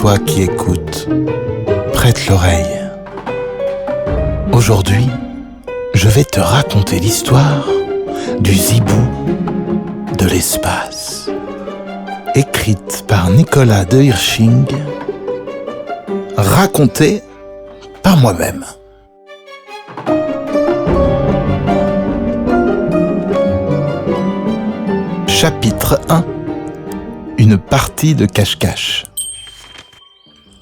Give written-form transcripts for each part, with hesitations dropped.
toi qui écoutes, prête l'oreille. Aujourd'hui, je vais te raconter l'histoire du Zibou de l'espace, écrite par Nicolas de Hirsching, racontée par moi-même. Chapitre 1. Une partie de cache-cache.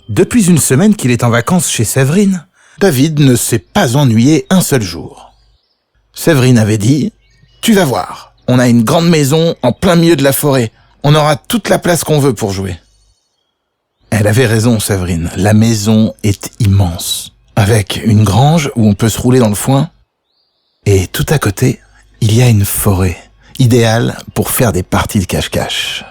Depuis une semaine qu'il est en vacances chez Séverine, David ne s'est pas ennuyé un seul jour. Séverine avait dit « Tu vas voir, on a une grande maison en plein milieu de la forêt. On aura toute la place qu'on veut pour jouer. » Elle avait raison, Séverine. La maison est immense, avec une grange où on peut se rouler dans le foin. Et tout à côté, il y a une forêt, idéale pour faire des parties de cache-cache.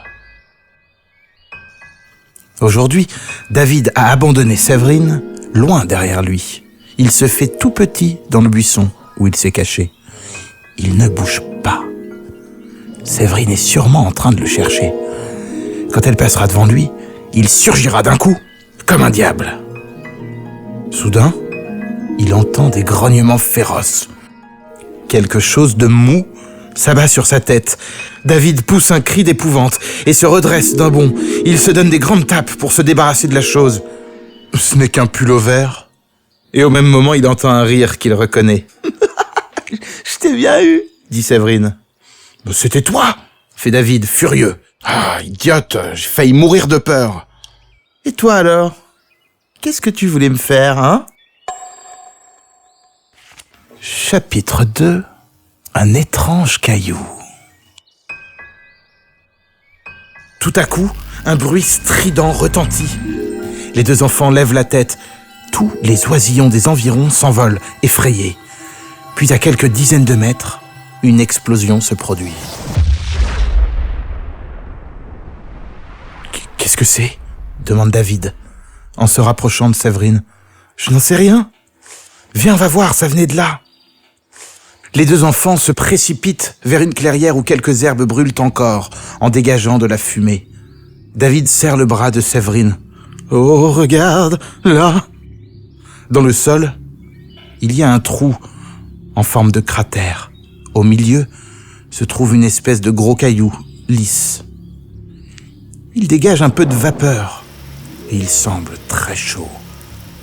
Aujourd'hui, David a abandonné Séverine loin derrière lui. Il se fait tout petit dans le buisson où il s'est caché. Il ne bouge pas. Séverine est sûrement en train de le chercher. Quand elle passera devant lui, il surgira d'un coup, comme un diable. Soudain, il entend des grognements féroces. Quelque chose de mou s'abat sur sa tête. David pousse un cri d'épouvante et se redresse d'un bond. Il se donne des grandes tapes pour se débarrasser de la chose. Ce n'est qu'un pullover. Et au même moment, il entend un rire qu'il reconnaît. « Je t'ai bien eu !» dit Séverine. « C'était toi !» fait David, furieux. « Ah, idiote, j'ai failli mourir de peur. »« Et toi alors ? Qu'est-ce que tu voulais me faire, hein ?» Chapitre 2. Un étrange caillou. Tout à coup, un bruit strident retentit. Les deux enfants lèvent la tête. Tous les oisillons des environs s'envolent, effrayés. Puis à quelques dizaines de mètres, une explosion se produit. « Qu'est-ce que c'est ?» demande David, en se rapprochant de Séverine. « Je n'en sais rien. Viens, va voir, ça venait de là. » Les deux enfants se précipitent vers une clairière où quelques herbes brûlent encore, en dégageant de la fumée. David serre le bras de Séverine. « Oh, regarde, là !» Dans le sol, il y a un trou en forme de cratère. Au milieu se trouve une espèce de gros caillou, lisse. Il dégage un peu de vapeur et il semble très chaud.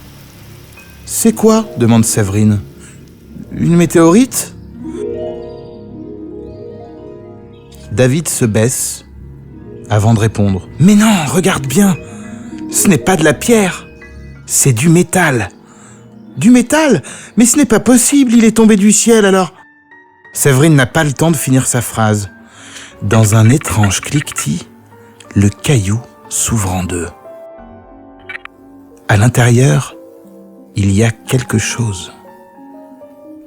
« C'est quoi ?» demande Séverine. « Une météorite ?» David se baisse avant de répondre. « Mais non, regarde bien, ce n'est pas de la pierre, c'est du métal. »« Du métal ? Mais ce n'est pas possible, il est tombé du ciel alors. » Séverine n'a pas le temps de finir sa phrase. Dans un étrange cliquetis, le caillou s'ouvre en deux. À l'intérieur, il y a quelque chose.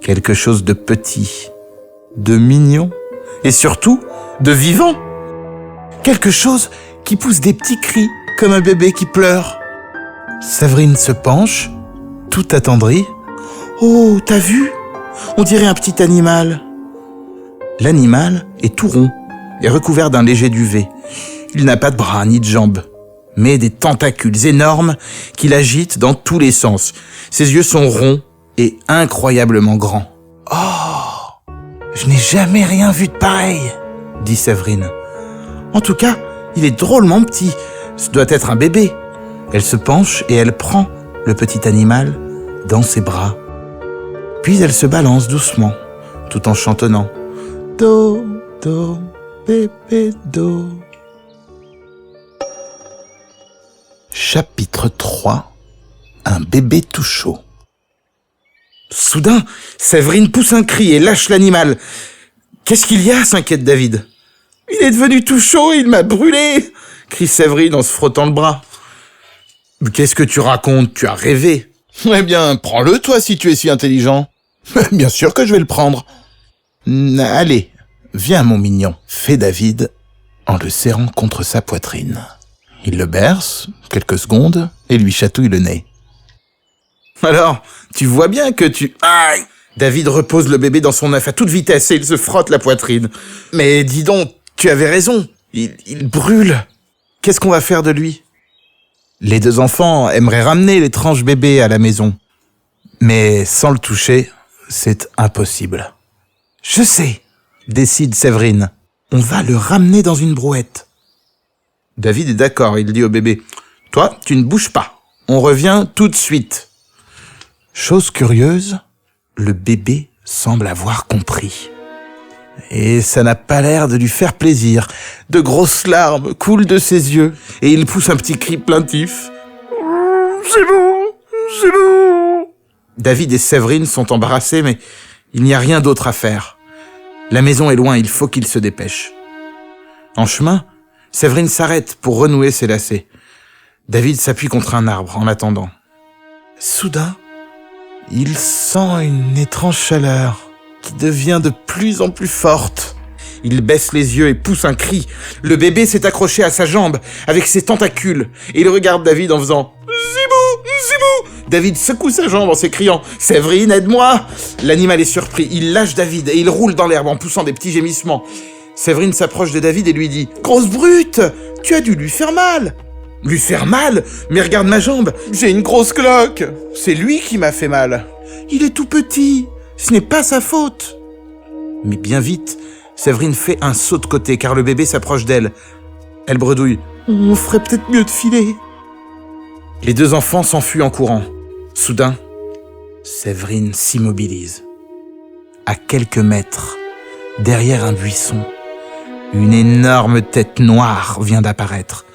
Quelque chose de petit, de mignon et surtout de vivant. Quelque chose qui pousse des petits cris comme un bébé qui pleure. Séverine se penche, tout attendrie. « Oh, t'as vu ? On dirait un petit animal. » L'animal est tout rond et recouvert d'un léger duvet. Il n'a pas de bras ni de jambes, mais des tentacules énormes qui l'agitent dans tous les sens. Ses yeux sont ronds et incroyablement grands. « Oh, je n'ai jamais rien vu de pareil !» dit Séverine. « En tout cas, il est drôlement petit. Ce doit être un bébé. » Elle se penche et elle prend le petit animal dans ses bras. Puis elle se balance doucement, tout en chantonnant « Do, do, bébé, do ». Chapitre 3. Un bébé tout chaud. Soudain, Séverine pousse un cri et lâche l'animal. « Qu'est-ce qu'il y a ?» s'inquiète David. « Il est devenu tout chaud et il m'a brûlé !» crie Séverine en se frottant le bras. « Qu'est-ce que tu racontes ? Tu as rêvé !»« Eh bien, prends-le toi si tu es si intelligent. »« Bien sûr que je vais le prendre. »« Allez, viens mon mignon !» fait David en le serrant contre sa poitrine. Il le berce quelques secondes et lui chatouille le nez. « Alors, tu vois bien que tu... » Aïe ! David repose le bébé dans son œuf à toute vitesse et il se frotte la poitrine. « Mais dis donc, tu avais raison, il brûle. Qu'est-ce qu'on va faire de lui ?» Les deux enfants aimeraient ramener l'étrange bébé à la maison. Mais sans le toucher, c'est impossible. « Je sais !» décide Séverine. « On va le ramener dans une brouette. » David est d'accord, il dit au bébé « Toi, tu ne bouges pas. On revient tout de suite. » Chose curieuse, le bébé semble avoir compris. Et ça n'a pas l'air de lui faire plaisir. De grosses larmes coulent de ses yeux et il pousse un petit cri plaintif. « C'est bon, c'est bon !» David et Séverine sont embarrassés, mais il n'y a rien d'autre à faire. La maison est loin, il faut qu'il se dépêche. En chemin, Séverine s'arrête pour renouer ses lacets. David s'appuie contre un arbre en attendant. Soudain, il sent une étrange chaleur qui devient de plus en plus forte. Il baisse les yeux et pousse un cri. Le bébé s'est accroché à sa jambe avec ses tentacules et il regarde David en faisant « Zibou, Zibou !» David secoue sa jambe en s'écriant « Séverine, aide-moi !» L'animal est surpris, il lâche David et il roule dans l'herbe en poussant des petits gémissements. Séverine s'approche de David et lui dit « Grosse brute, tu as dû lui faire mal !»« Lui faire mal ? Mais regarde ma jambe, j'ai une grosse cloque !»« C'est lui qui m'a fait mal. »« Il est tout petit, ce n'est pas sa faute. » Mais bien vite, Séverine fait un saut de côté car le bébé s'approche d'elle. Elle bredouille « On ferait peut-être mieux de filer. » Les deux enfants s'enfuient en courant. Soudain, Séverine s'immobilise. À quelques mètres, derrière un buisson, une énorme tête noire vient d'apparaître.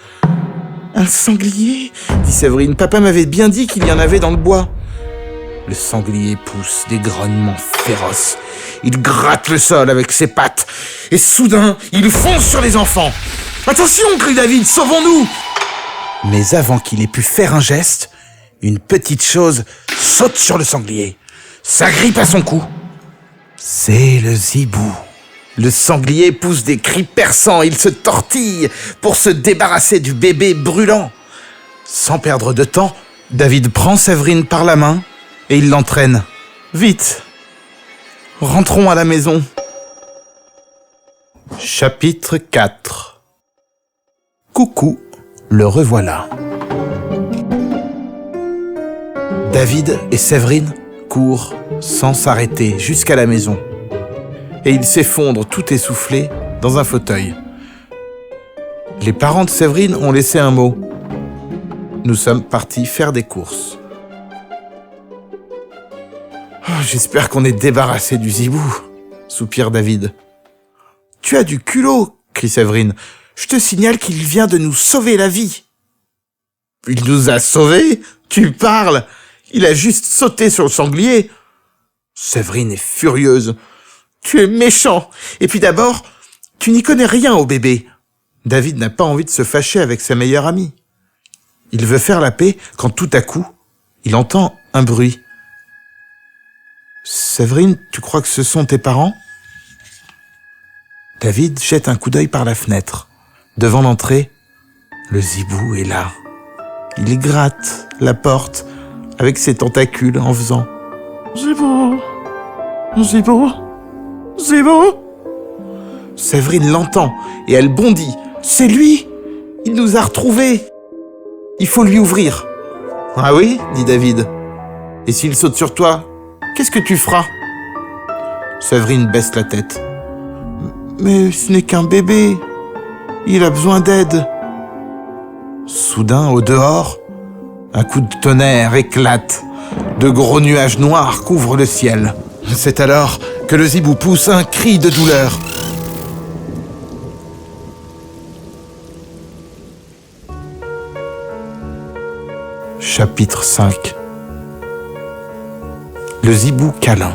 « Un sanglier !» dit Séverine. « Papa m'avait bien dit qu'il y en avait dans le bois. » Le sanglier pousse des grognements féroces. Il gratte le sol avec ses pattes. Et soudain, il fonce sur les enfants. « Attention !» crie David, « sauvons-nous !» Mais avant qu'il ait pu faire un geste, une petite chose saute sur le sanglier, s'agrippe à son cou. C'est le zibou. Le sanglier pousse des cris perçants, il se tortille pour se débarrasser du bébé brûlant. Sans perdre de temps, David prend Séverine par la main et il l'entraîne. Vite, rentrons à la maison. Chapitre 4. Coucou, le revoilà. David et Séverine courent sans s'arrêter jusqu'à la maison. Et ils s'effondrent tout essoufflés dans un fauteuil. Les parents de Séverine ont laissé un mot. Nous sommes partis faire des courses. Oh, j'espère qu'on est débarrassé du zibou, soupire David. Tu as du culot, crie Séverine. Je te signale qu'il vient de nous sauver la vie. Il nous a sauvés ? Tu parles ? Il a juste sauté sur le sanglier. Séverine est furieuse. Tu es méchant. Et puis d'abord, tu n'y connais rien au bébé. David n'a pas envie de se fâcher avec sa meilleure amie. Il veut faire la paix quand tout à coup, il entend un bruit. Séverine, tu crois que ce sont tes parents ? David jette un coup d'œil par la fenêtre. Devant l'entrée, le zibou est là. Il gratte la porte avec ses tentacules en faisant « Zibou, Zibou, Zibou !» Séverine l'entend et elle bondit. « C'est lui ! Il nous a retrouvés ! Il faut lui ouvrir. »« Ah oui ?» dit David. « Et s'il saute sur toi, qu'est-ce que tu feras ?» Séverine baisse la tête. « Mais ce n'est qu'un bébé. Il a besoin d'aide. » Soudain, au dehors, un coup de tonnerre éclate. De gros nuages noirs couvrent le ciel. C'est alors que le zibou pousse un cri de douleur. Chapitre 5. Le zibou câlin.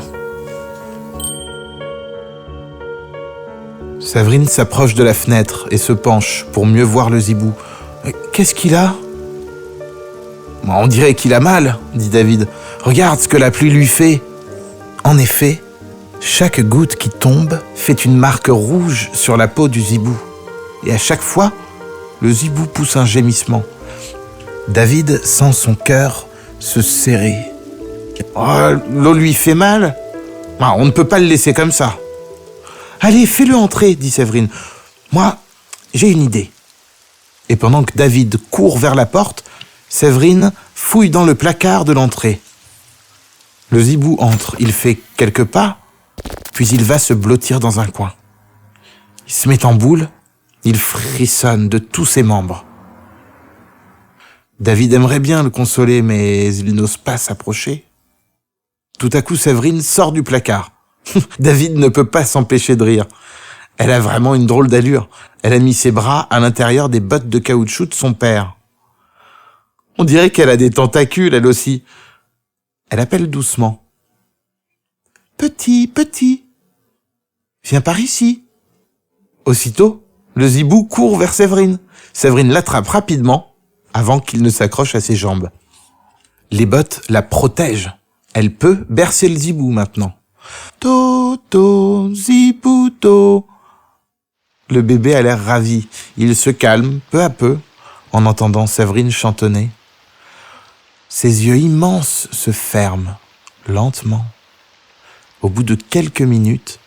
Séverine s'approche de la fenêtre et se penche pour mieux voir le zibou. « Qu'est-ce qu'il a ?»« On dirait qu'il a mal, » dit David. « Regarde ce que la pluie lui fait. » En effet, chaque goutte qui tombe fait une marque rouge sur la peau du zibou. Et à chaque fois, le zibou pousse un gémissement. David sent son cœur se serrer. « Oh, l'eau lui fait mal ? On ne peut pas le laisser comme ça. »« Allez, fais-le entrer, » dit Séverine. « Moi, j'ai une idée. » Et pendant que David court vers la porte, Séverine fouille dans le placard de l'entrée. Le zibou entre, il fait quelques pas, puis il va se blottir dans un coin. Il se met en boule, il frissonne de tous ses membres. David aimerait bien le consoler, mais il n'ose pas s'approcher. Tout à coup, Séverine sort du placard. David ne peut pas s'empêcher de rire. Elle a vraiment une drôle d'allure. Elle a mis ses bras à l'intérieur des bottes de caoutchouc de son père. On dirait qu'elle a des tentacules, elle aussi. Elle appelle doucement. « Petit, petit, viens par ici. » Aussitôt, le zibou court vers Séverine. Séverine l'attrape rapidement avant qu'il ne s'accroche à ses jambes. Les bottes la protègent. Elle peut bercer le zibou maintenant. « Toto, zibouto !» Le bébé a l'air ravi. Il se calme peu à peu en entendant Séverine chantonner. Ses yeux immenses se ferment lentement. Au bout de quelques minutes,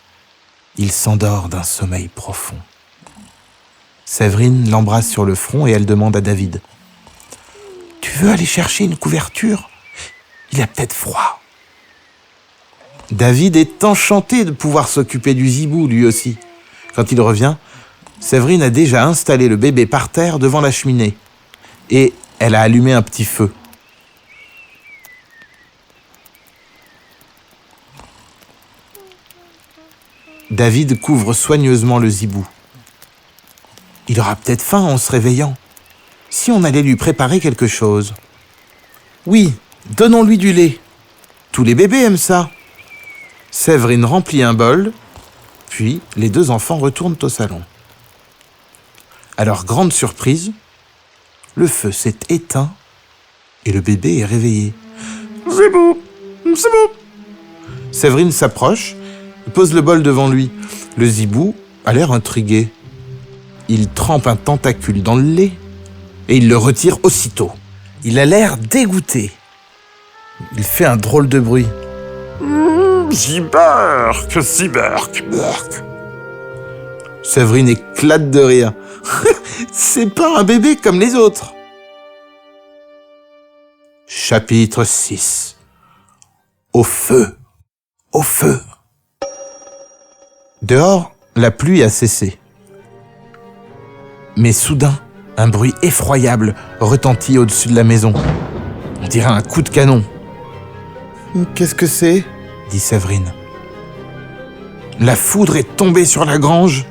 il s'endort d'un sommeil profond. Séverine l'embrasse sur le front et elle demande à David. « Tu veux aller chercher une couverture ? Il a peut-être froid. » David est enchanté de pouvoir s'occuper du zibou lui aussi. Quand il revient, Séverine a déjà installé le bébé par terre devant la cheminée et elle a allumé un petit feu. David couvre soigneusement le zibou. Il aura peut-être faim en se réveillant. Si on allait lui préparer quelque chose. Oui, donnons-lui du lait. Tous les bébés aiment ça. Séverine remplit un bol, puis les deux enfants retournent au salon. À leur grande surprise, le feu s'est éteint et le bébé est réveillé. « Zibou, zibou !» Séverine s'approche, pose le bol devant lui. Le zibou a l'air intrigué. Il trempe un tentacule dans le lait et il le retire aussitôt. Il a l'air dégoûté. Il fait un drôle de bruit. Ziberk, ziberk, berk. Séverine éclate de rire. C'est pas un bébé comme les autres. Chapitre 6. Au feu, au feu. Dehors, la pluie a cessé. Mais soudain, un bruit effroyable retentit au-dessus de la maison. On dirait un coup de canon. « Qu'est-ce que c'est ?» dit Séverine. « La foudre est tombée sur la grange. »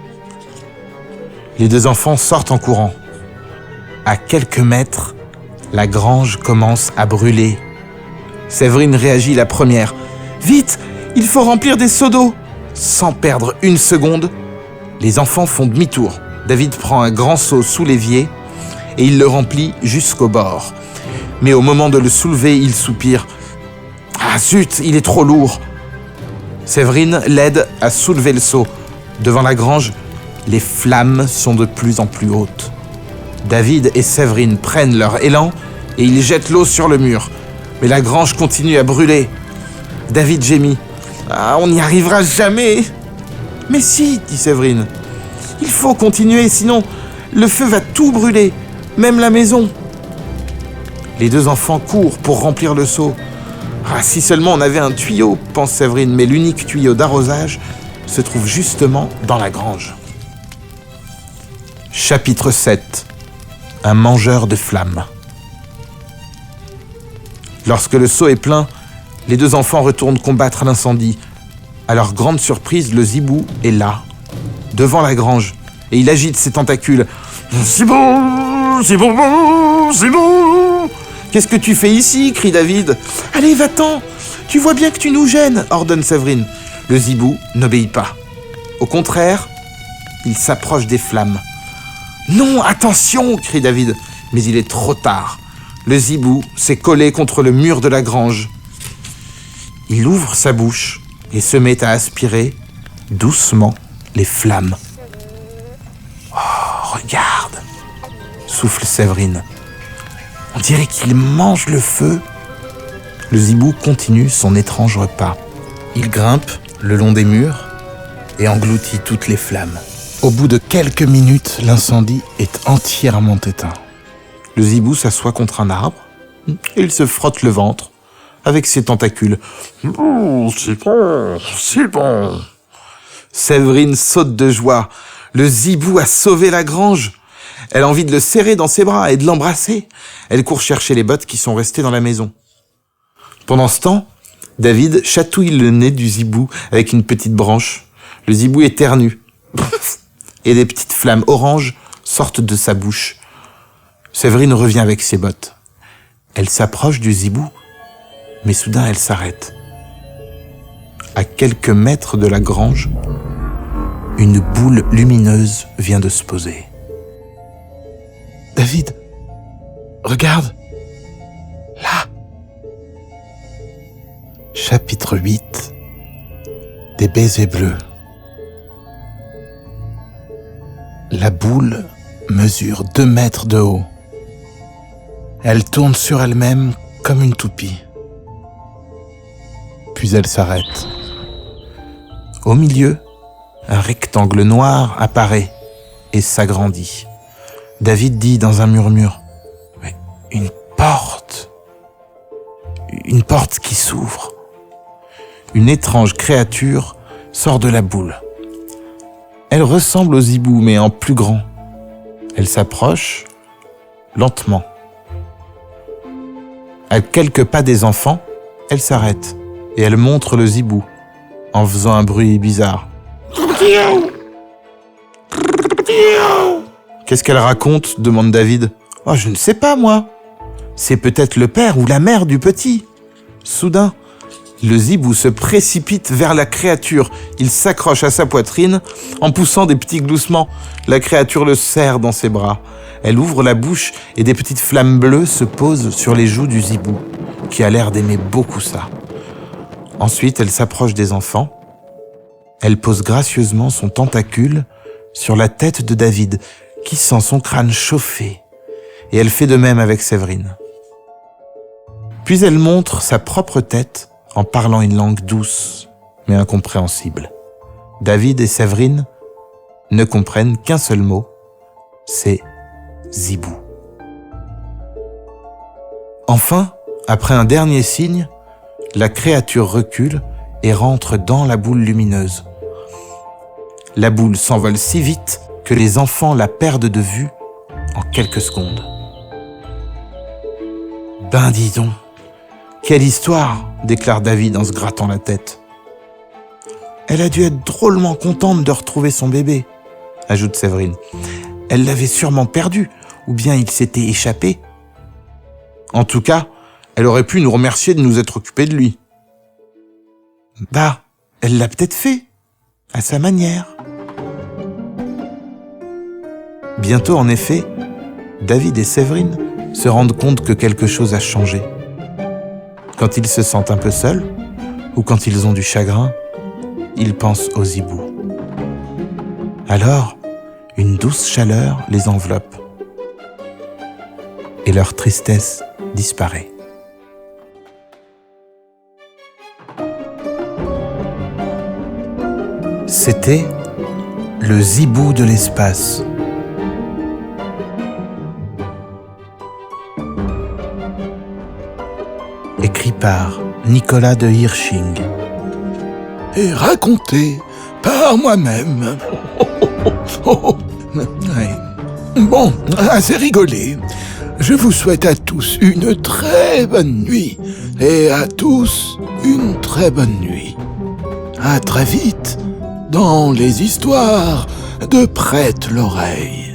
Les deux enfants sortent en courant. À quelques mètres, la grange commence à brûler. Séverine réagit la première. « Vite, il faut remplir des seaux d'eau !» Sans perdre une seconde, les enfants font demi-tour. David prend un grand seau sous l'évier et il le remplit jusqu'au bord. Mais au moment de le soulever, il soupire. « Ah zut, il est trop lourd !» Séverine l'aide à soulever le seau. Devant la grange, les flammes sont de plus en plus hautes. David et Séverine prennent leur élan et ils jettent l'eau sur le mur. Mais la grange continue à brûler. David gémit. « Ah, on n'y arrivera jamais !»« Mais si, dit Séverine. Il faut continuer, sinon le feu va tout brûler, même la maison. » Les deux enfants courent pour remplir le seau. Ah, si seulement on avait un tuyau, pense Séverine, mais l'unique tuyau d'arrosage se trouve justement dans la grange. Chapitre 7. Un mangeur de flammes. Lorsque le seau est plein, les deux enfants retournent combattre l'incendie. À leur grande surprise, le zibou est là, devant la grange, et il agite ses tentacules. « Zibou, zibou, zibou !»« Qu'est-ce que tu fais ici ?» crie David. « Allez, va-t'en ! Tu vois bien que tu nous gênes !» ordonne Séverine. Le zibou n'obéit pas. Au contraire, il s'approche des flammes. « Non, attention !» crie David. Mais il est trop tard. Le zibou s'est collé contre le mur de la grange. Il ouvre sa bouche et se met à aspirer doucement les flammes. « Oh, regarde !» souffle Séverine. « On dirait qu'il mange le feu. » Le zibou continue son étrange repas. Il grimpe le long des murs et engloutit toutes les flammes. Au bout de quelques minutes, l'incendie est entièrement éteint. Le zibou s'assoit contre un arbre Et il se frotte le ventre avec ses tentacules. C'est bon, c'est bon. Séverine saute de joie. Le zibou a sauvé la grange. Elle a envie de le serrer dans ses bras et de l'embrasser. Elle court chercher les bottes qui sont restées dans la maison. Pendant ce temps, David chatouille le nez du zibou avec une petite branche. Le zibou éternue. Et des petites flammes oranges sortent de sa bouche. Séverine revient avec ses bottes. Elle s'approche du zibou, mais soudain elle s'arrête. À quelques mètres de la grange, une boule lumineuse vient de se poser. David, regarde, là. Chapitre 8. Des baisers bleus. La boule mesure 2 mètres de haut. Elle tourne sur elle-même comme une toupie. Puis elle s'arrête. Au milieu, un rectangle noir apparaît et s'agrandit. David dit dans un murmure, « Mais une porte qui s'ouvre. » Une étrange créature sort de la boule. Elle ressemble au zibou, mais en plus grand. Elle s'approche lentement. À quelques pas des enfants, elle s'arrête et elle montre le zibou en faisant un bruit bizarre. Qu'est-ce qu'elle raconte ? Demande David. Oh, je ne sais pas, moi. C'est peut-être le père ou la mère du petit. Soudain, le zibou se précipite vers la créature. Il s'accroche à sa poitrine en poussant des petits gloussements. La créature le serre dans ses bras. Elle ouvre la bouche et des petites flammes bleues se posent sur les joues du zibou, qui a l'air d'aimer beaucoup ça. Ensuite, elle s'approche des enfants. Elle pose gracieusement son tentacule sur la tête de David, qui sent son crâne chauffer. Et elle fait de même avec Séverine. Puis elle montre sa propre tête en parlant une langue douce, mais incompréhensible. David et Séverine ne comprennent qu'un seul mot, c'est zibou. Enfin, après un dernier signe, la créature recule et rentre dans la boule lumineuse. La boule s'envole si vite que les enfants la perdent de vue en quelques secondes. Ben dis donc, quelle histoire, déclare David en se grattant la tête. Elle a dû être drôlement contente de retrouver son bébé, ajoute Séverine. Elle l'avait sûrement perdu, ou bien il s'était échappé. En tout cas, elle aurait pu nous remercier de nous être occupés de lui. Bah, elle l'a peut-être fait, à sa manière. Bientôt, en effet, David et Séverine se rendent compte que quelque chose a changé. Quand ils se sentent un peu seuls, ou quand ils ont du chagrin, ils pensent au zibou. Alors, une douce chaleur les enveloppe. Et leur tristesse disparaît. C'était le zibou de l'espace. Écrit par Nicolas de Hirsching. Et raconté par moi-même. Bon, assez rigolé. Je vous souhaite à tous une très bonne nuit. Et à tous une très bonne nuit. À très vite dans les histoires de Prête l'oreille.